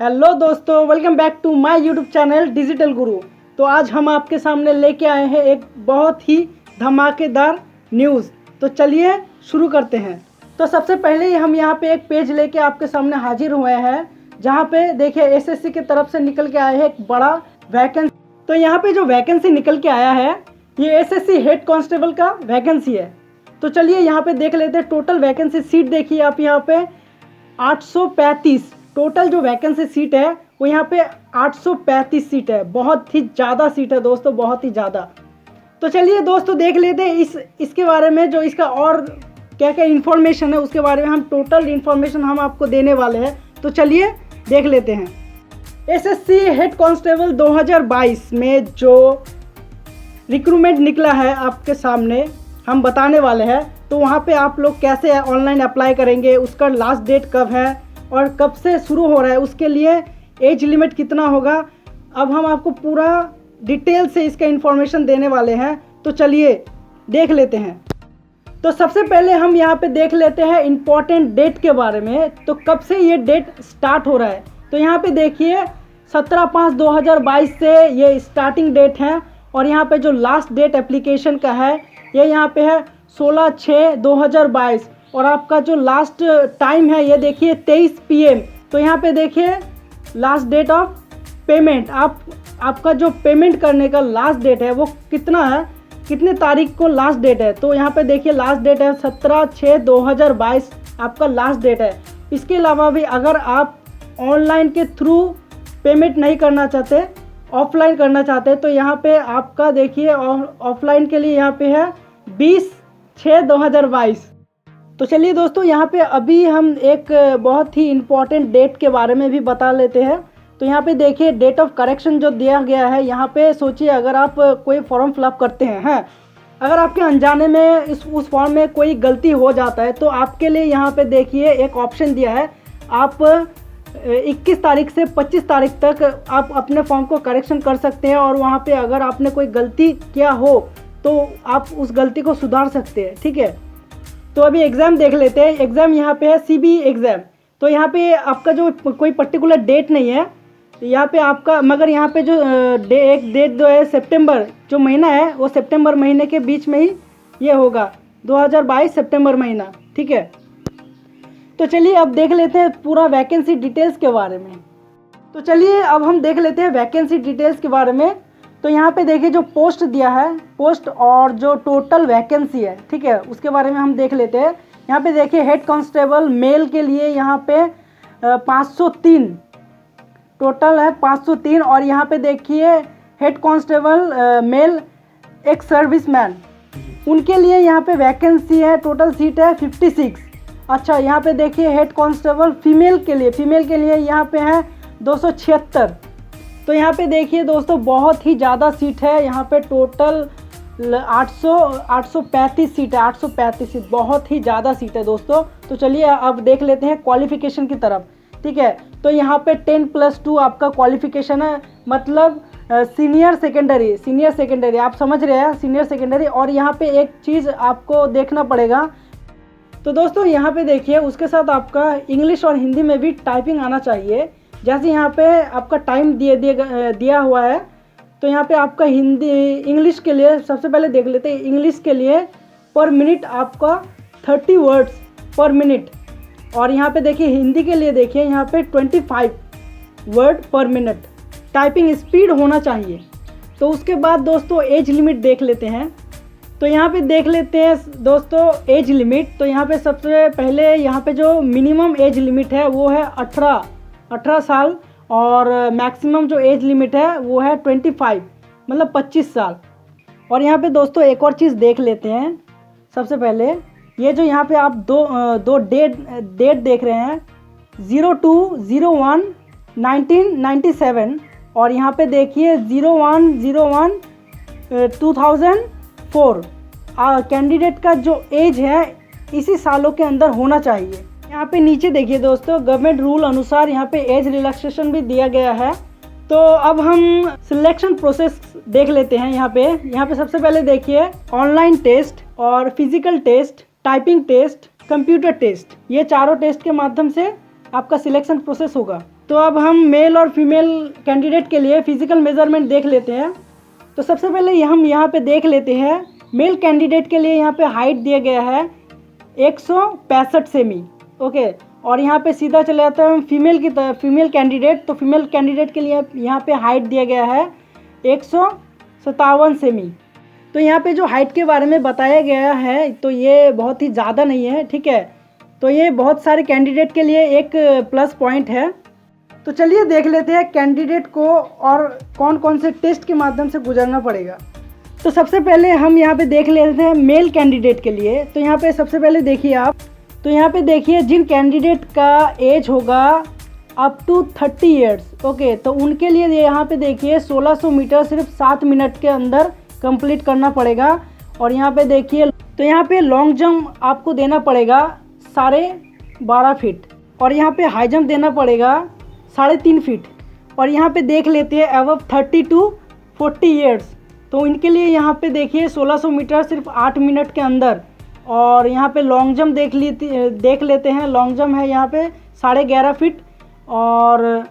Hello दोस्तों, welcome back to my YouTube channel digital Guru. तो आज हम आपके सामने लेके आए हैं एक बहुत ही धमाकेदार न्यूज़। तो चलिए शुरू करते हैं। तो सबसे पहले ही हम यहाँ पे एक पेज लेके आपके सामने हाजिर हुए हैं, जहाँ पे देखिए एसएससी की तरफ से निकल के आया है एक बड़ा वैकेंसी। तो यहाँ पे जो वैकेंसी निकल के आया है ये एसएससी हेड कांस्टेबल का वैकेंसी है। तो चलिए यहाँ पे देख लेते हैं। टोटल वैकेंसी सीट देखिए आप यहाँ पे 835। टोटल जो वैकेंसी सीट है वो यहाँ पे 835 सीट है। बहुत ही ज़्यादा सीट है दोस्तों, बहुत ही ज़्यादा। तो चलिए दोस्तों देख लेते हैं इसके बारे में, जो इसका और क्या क्या इन्फॉर्मेशन है उसके बारे में हम टोटल इन्फॉर्मेशन हम आपको देने वाले हैं। तो चलिए देख लेते हैं। एसएससी हेड कांस्टेबल 2022 में जो रिक्रूटमेंट निकला है आपके सामने हम बताने वाले हैं। तो वहाँ पे आप लोग कैसे ऑनलाइन अप्लाई करेंगे, उसका लास्ट डेट कब है और कब से शुरू हो रहा है, उसके लिए एज लिमिट कितना होगा, अब हम आपको पूरा डिटेल से इसका इन्फॉर्मेशन देने वाले हैं। तो चलिए देख लेते हैं। तो सबसे पहले हम यहाँ पे देख लेते हैं इम्पॉर्टेंट डेट के बारे में। तो कब से ये डेट स्टार्ट हो रहा है, तो यहाँ पे देखिए 17/5/2022 से ये स्टार्टिंग डेट है। और यहाँ पे जो लास्ट डेट एप्लीकेशन का है ये यहाँ पे है 16/6/2022। और आपका जो लास्ट टाइम है ये देखिए 23 PM। तो यहाँ पे देखिए लास्ट डेट ऑफ पेमेंट, आपका जो पेमेंट करने का लास्ट डेट है वो कितना है, कितने तारीख को लास्ट डेट है। तो यहाँ पे देखिए लास्ट डेट है 17/6/2022 आपका लास्ट डेट है। इसके अलावा भी अगर आप ऑनलाइन के थ्रू पेमेंट नहीं करना चाहते, ऑफलाइन करना चाहते, तो यहाँ पे आपका देखिए ऑफलाइन के लिए यहाँ पे है 20/6/2022। तो चलिए दोस्तों यहाँ पे अभी हम एक बहुत ही इम्पॉर्टेंट डेट के बारे में भी बता लेते हैं। तो यहाँ पे देखिए डेट ऑफ करेक्शन जो दिया गया है, यहाँ पे सोचिए अगर आप कोई फॉर्म फिलअप करते हैं, अगर आपके अनजाने में उस फॉर्म में कोई गलती हो जाता है तो आपके लिए यहाँ पे देखिए एक ऑप्शन दिया है। आप 21 तारीख से 25 तारीख तक आप अपने फॉर्म को करेक्शन कर सकते हैं। और वहाँ पे अगर आपने कोई गलती किया हो तो आप उस गलती को सुधार सकते हैं, ठीक है। तो अभी एग्ज़ाम देख लेते हैं। एग्ज़ाम यहाँ पे है CBE एग्ज़ाम। तो यहाँ पे आपका जो कोई पर्टिकुलर डेट नहीं है यहाँ पे आपका, मगर यहाँ पे जो एक डेट जो है सितंबर जो महीना है वो सितंबर महीने के बीच में ही ये होगा, 2022 सितंबर महीना, ठीक है। तो चलिए अब देख लेते हैं पूरा वैकेंसी डिटेल्स के बारे में। तो चलिए अब हम देख लेते हैं वैकेंसी डिटेल्स के बारे में। तो यहाँ पे देखिए जो पोस्ट दिया है, पोस्ट और जो टोटल वैकेंसी है, ठीक है, उसके बारे में हम देख लेते हैं। यहाँ पे देखिए हेड कांस्टेबल मेल के लिए यहाँ पे 503 टोटल है, 503। और यहाँ पे देखिए हेड कांस्टेबल मेल एक सर्विसमैन, उनके लिए यहाँ पे वैकेंसी है, टोटल सीट है 56। अच्छा, यहाँ पे देखिए हेड कांस्टेबल फीमेल के लिए यहाँ पे है 276। तो यहाँ पे देखिए दोस्तों बहुत ही ज़्यादा सीट है, यहाँ पे टोटल 835 सीट है, 835 सीट, बहुत ही ज़्यादा सीट है दोस्तों। तो चलिए अब देख लेते हैं क्वालिफ़िकेशन की तरफ, ठीक है। तो यहाँ पे 10+2 आपका क्वालिफ़िकेशन है, मतलब सीनियर सेकेंडरी आप समझ रहे हैं, सीनियर सेकेंडरी। और यहाँ पे एक चीज़ आपको देखना पड़ेगा। तो दोस्तों यहाँ पे देखिए उसके साथ आपका इंग्लिश और हिंदी में भी टाइपिंग आना चाहिए। जैसे यहाँ पे आपका टाइम दिया हुआ है, तो यहाँ पे आपका इंग्लिश के लिए सबसे पहले देख लेते हैं। इंग्लिश के लिए पर मिनट आपका 30 वर्ड्स पर मिनट। और यहाँ पे देखिए हिंदी के लिए देखिए यहाँ पे 25 वर्ड पर मिनट टाइपिंग स्पीड होना चाहिए। तो उसके बाद दोस्तों एज लिमिट देख लेते हैं। तो यहाँ पे देख लेते हैं दोस्तों एज लिमिट। तो यहाँ पे सबसे पहले यहाँ पे जो मिनिमम एज लिमिट है वो है 18 साल। और मैक्सिमम जो एज लिमिट है वो है 25, मतलब 25 साल। और यहाँ पे दोस्तों एक और चीज़ देख लेते हैं। सबसे पहले ये जो यहाँ पे आप दो डेट देख रहे हैं, 02/01/1997 और यहाँ पे देखिए 01/01/2004। कैंडिडेट का जो एज है इसी सालों के अंदर होना चाहिए। यहाँ पे नीचे देखिए दोस्तों गवर्नमेंट रूल अनुसार यहाँ पे एज रिलैक्सेशन भी दिया गया है। तो अब हम सिलेक्शन प्रोसेस देख लेते हैं। यहाँ पे सबसे पहले देखिए ऑनलाइन टेस्ट और physical test, typing test, computer test, ये चारों टेस्ट के माध्यम से आपका सिलेक्शन प्रोसेस होगा। तो अब हम मेल और फीमेल कैंडिडेट के लिए फ़िज़िकल मेज़रमेंट देख लेते हैं। तो सबसे पहले हम यहाँ पे देख लेते हैं मेल कैंडिडेट के लिए यहाँ पे हाइट दिया गया है 165 सेमी। ओके, और यहाँ पे सीधा चले जाता है फीमेल की तरफ, फीमेल कैंडिडेट। तो फीमेल कैंडिडेट के लिए यहाँ पे हाइट दिया गया है 157 सेमी। तो यहाँ पे जो हाइट के बारे में बताया गया है तो ये बहुत ही ज़्यादा नहीं है, ठीक है। तो ये बहुत सारे कैंडिडेट के लिए एक प्लस पॉइंट है। तो चलिए देख लेते हैं कैंडिडेट को और कौन कौन से टेस्ट के माध्यम से गुजरना पड़ेगा। तो सबसे पहले हम यहाँ पे देख लेते हैं मेल कैंडिडेट के लिए। तो यहाँ पे सबसे पहले देखिए आप, तो यहाँ पे देखिए जिन कैंडिडेट का एज होगा अप टू 30 ईयर्स, ओके, तो उनके लिए यहाँ पे देखिए 1600 मीटर सिर्फ 7 मिनट के अंदर कंप्लीट करना पड़ेगा। और यहाँ पे देखिए, तो यहाँ पे लॉन्ग जंप आपको देना पड़ेगा 12.5 फीट, और यहाँ पे हाई जंप देना पड़ेगा 3.5 फीट। और यहाँ पे देख लेते हैं अबव 30 टू 40 ईयर्स, तो इनके लिए यहाँ पे देखिए 1600 मीटर सिर्फ 8 मिनट के अंदर। और यहाँ पे लॉन्ग जंप देख लेते हैं। लॉन्ग जंप है यहाँ पे 11.5 फीट। और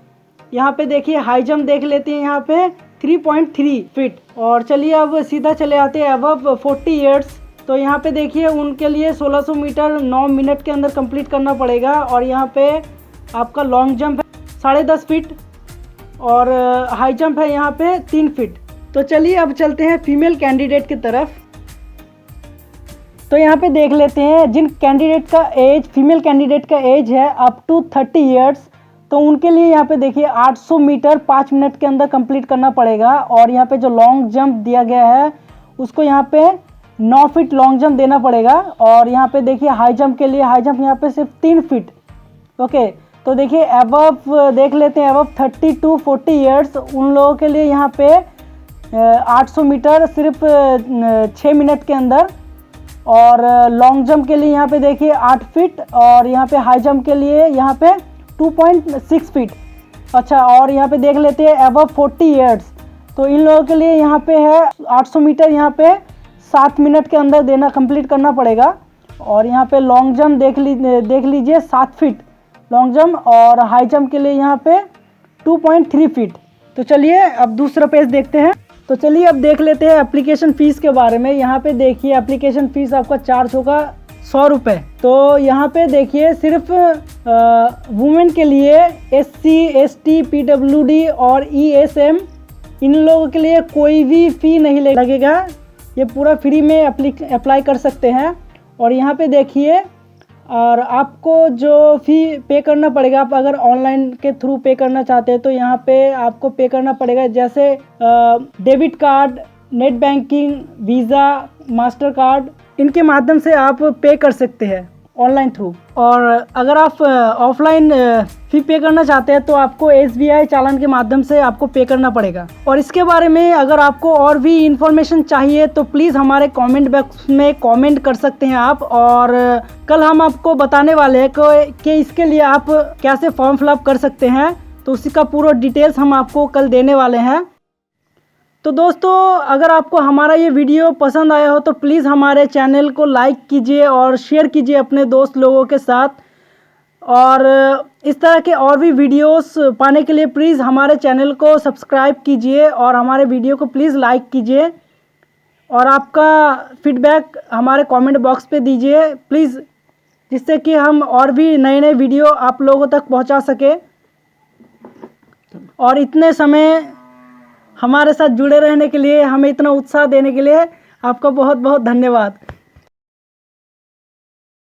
यहाँ पे देखिए हाई जंप देख लेते हैं यहाँ पे 3.3 फीट। और चलिए अब सीधा चले आते हैं अबव 40 ईयर्स। तो यहाँ पे देखिए उनके लिए 1600 मीटर 9 मिनट के अंदर कंप्लीट करना पड़ेगा। और यहाँ पे आपका लॉन्ग जंप है 10.5 फीट, और हाई जंप है यहाँ पे 3 फीट। तो चलिए अब चलते हैं फीमेल कैंडिडेट की तरफ। तो यहाँ पे देख लेते हैं जिन कैंडिडेट का एज, फीमेल कैंडिडेट का एज है अप टू 30 ईयर्स, तो उनके लिए यहाँ पे देखिए 800 मीटर 5 मिनट के अंदर कंप्लीट करना पड़ेगा। और यहाँ पे जो लॉन्ग जंप दिया गया है उसको यहाँ पे 9 फीट लॉन्ग जंप देना पड़ेगा। और यहाँ पे देखिए हाई जंप के लिए हाई जंप यहाँ पे सिर्फ 3 फीट। ओके, तो देखिए अबव देख लेते हैं अबव 30 टू 40 ईयर्स, उन लोगों के लिए यहाँ पे 800 मीटर सिर्फ 6 मिनट के अंदर। और लॉन्ग जंप के लिए यहाँ पे देखिए 8 फीट, और यहाँ पे हाई जंप के लिए यहाँ पे 2.6 फीट। अच्छा, और यहाँ पे देख लेते हैं अबव 40 ईयर्स, तो इन लोगों के लिए यहाँ पे है 800 मीटर यहाँ पे 7 मिनट के अंदर देना कंप्लीट करना पड़ेगा। और यहाँ पे लॉन्ग जंप देख लीजिए 7 फीट लॉन्ग जंप, और हाई जंप के लिए यहाँ पे 2.3 फीट। तो चलिए अब दूसरा पेज देखते हैं। तो चलिए अब देख लेते हैं एप्लीकेशन फ़ीस के बारे में। यहाँ पे देखिए एप्लीकेशन फ़ीस आपका चार्ज होगा 100 रुपये। तो यहाँ पे देखिए सिर्फ वुमेन के लिए SC ST PWD और ESM, इन लोगों के लिए कोई भी फ़ी नहीं लगेगा, ये पूरा फ्री में अप्लाई कर सकते हैं। और यहाँ पे देखिए, और आपको जो फ़ी पे करना पड़ेगा, आप अगर ऑनलाइन के थ्रू पे करना चाहते हैं तो यहाँ पे आपको पे करना पड़ेगा, जैसे debit card, net banking, visa, master card, इनके माध्यम से आप पे कर सकते हैं ऑनलाइन थ्रू। और अगर आप ऑफलाइन फ़ी पे करना चाहते हैं तो आपको SBI चालान के माध्यम से आपको पे करना पड़ेगा। और इसके बारे में अगर आपको और भी इन्फॉर्मेशन चाहिए तो प्लीज़ हमारे कमेंट बॉक्स में कमेंट कर सकते हैं आप। और कल हम आपको बताने वाले हैं कि इसके लिए आप कैसे फॉर्म फिलअप कर सकते हैं, तो उसी का पूरा डिटेल्स हम आपको कल देने वाले हैं। तो दोस्तों, अगर आपको हमारा ये वीडियो पसंद आया हो तो प्लीज़ हमारे चैनल को लाइक कीजिए और शेयर कीजिए अपने दोस्त लोगों के साथ। और इस तरह के और भी वीडियोस पाने के लिए प्लीज़ हमारे चैनल को सब्सक्राइब कीजिए और हमारे वीडियो को प्लीज़ लाइक कीजिए। और आपका फीडबैक हमारे कमेंट बॉक्स पे दीजिए प्लीज़, जिससे कि हम और भी नए नए वीडियो आप लोगों तक पहुंचा सके। और इतने समय हमारे साथ जुड़े रहने के लिए, हमें इतना उत्साह देने के लिए आपका बहुत बहुत धन्यवाद।